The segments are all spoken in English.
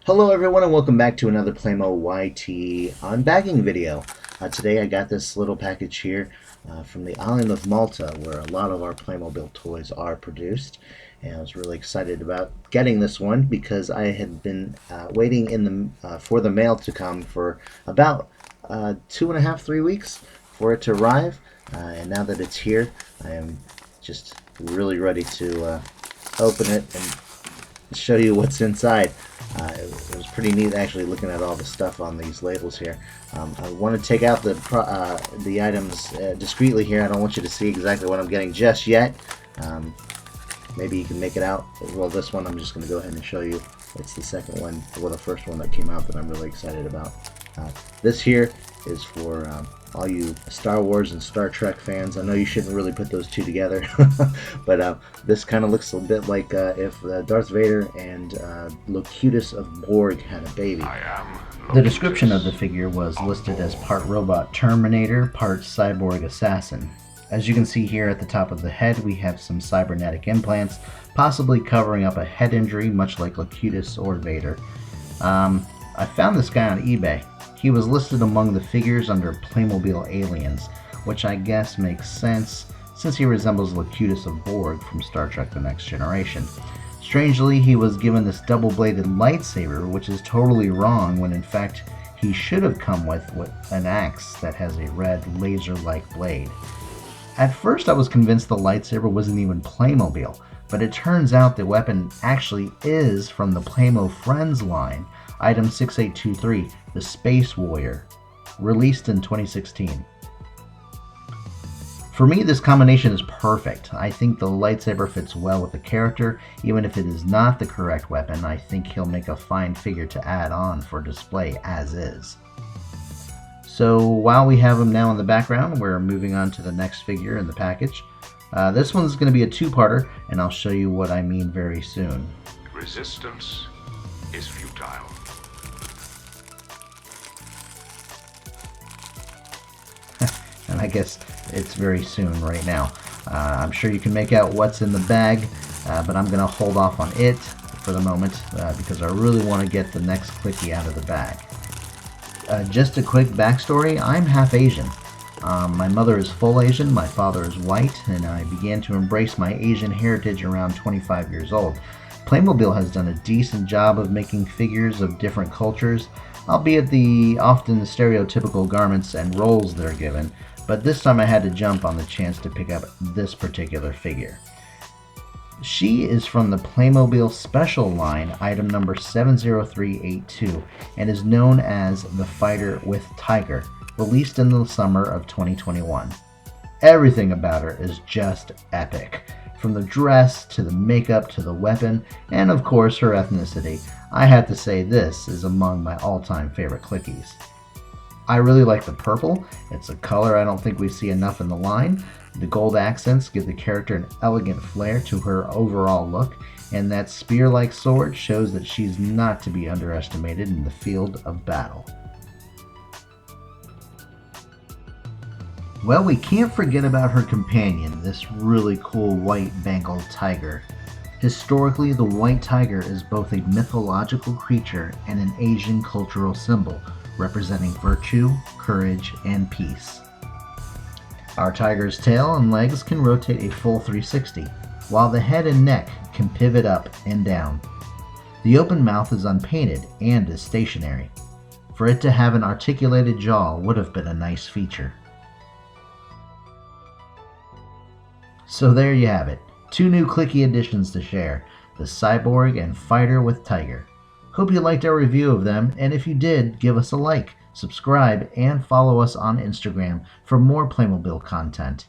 Hello everyone and welcome back to another Playmo YT unbagging video. Today I got this little package here from the island of Malta, where a lot of our Playmobil toys are produced. And I was really excited about getting this one because I had been waiting for the mail to come for about 2.5, 3 weeks for it to arrive. And now that it's here, I am just really ready to open it and show you what's inside. It was pretty neat actually looking at all the stuff on these labels here. I want to take out the items discreetly here. I don't want you to see exactly what I'm getting just yet. Maybe you can make it out. Well, this one I'm just going to go ahead and show you. It's the second one, or the first one that came out that I'm really excited about. This here is for all you Star Wars and Star Trek fans. I know you shouldn't really put those two together, but this kind of looks a bit like if Darth Vader and Locutus of Borg had a baby. The description of the figure was listed as part robot Terminator, part cyborg assassin. As you can see here at the top of the head, we have some cybernetic implants, possibly covering up a head injury, much like Locutus or Vader. I found this guy on eBay. He was listed among the figures under Playmobil Aliens, which I guess makes sense since he resembles Locutus of Borg from Star Trek The Next Generation. Strangely, he was given this double-bladed lightsaber, which is totally wrong when in fact he should have come with an axe that has a red laser-like blade. At first I was convinced the lightsaber wasn't even Playmobil, but it turns out the weapon actually is from the Playmo Friends line, item 6823, the Space Warrior, released in 2016. For me, this combination is perfect. I think the lightsaber fits well with the character. Even if it is not the correct weapon, I think he'll make a fine figure to add on for display as is. So while we have him now in the background, we're moving on to the next figure in the package. This one's going to be a two-parter, and I'll show you what I mean very soon. Resistance is futile. And I guess it's very soon right now. I'm sure you can make out what's in the bag, but I'm going to hold off on it for the moment because I really want to get the next clicky out of the bag. Just a quick backstory, I'm half Asian. My mother is full Asian, my father is white, and I began to embrace my Asian heritage around 25 years old. Playmobil has done a decent job of making figures of different cultures, albeit the often stereotypical garments and roles they're given, but this time I had to jump on the chance to pick up this particular figure. She is from the Playmobil Special line, item number 70382, and is known as the Fighter with Tiger, released in the summer of 2021. Everything about her is just epic. From the dress, to the makeup, to the weapon, and of course her ethnicity. I have to say this is among my all-time favorite clickies. I really like the purple. It's a color I don't think we see enough in the line. The gold accents give the character an elegant flair to her overall look, and that spear-like sword shows that she's not to be underestimated in the field of battle. Well, we can't forget about her companion, this really cool white Bengal tiger. Historically, the white tiger is both a mythological creature and an Asian cultural symbol, representing virtue, courage, and peace. Our tiger's tail and legs can rotate a full 360, while the head and neck can pivot up and down. The open mouth is unpainted and is stationary. For it to have an articulated jaw would have been a nice feature. So there you have it, two new clicky additions to share, the Cyborg and Fighter with Tiger. Hope you liked our review of them, and if you did, give us a like, subscribe, and follow us on Instagram for more Playmobil content.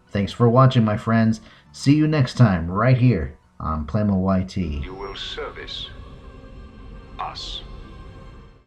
Thanks for watching, my friends. See you next time right here on Playmo YT. You will service us.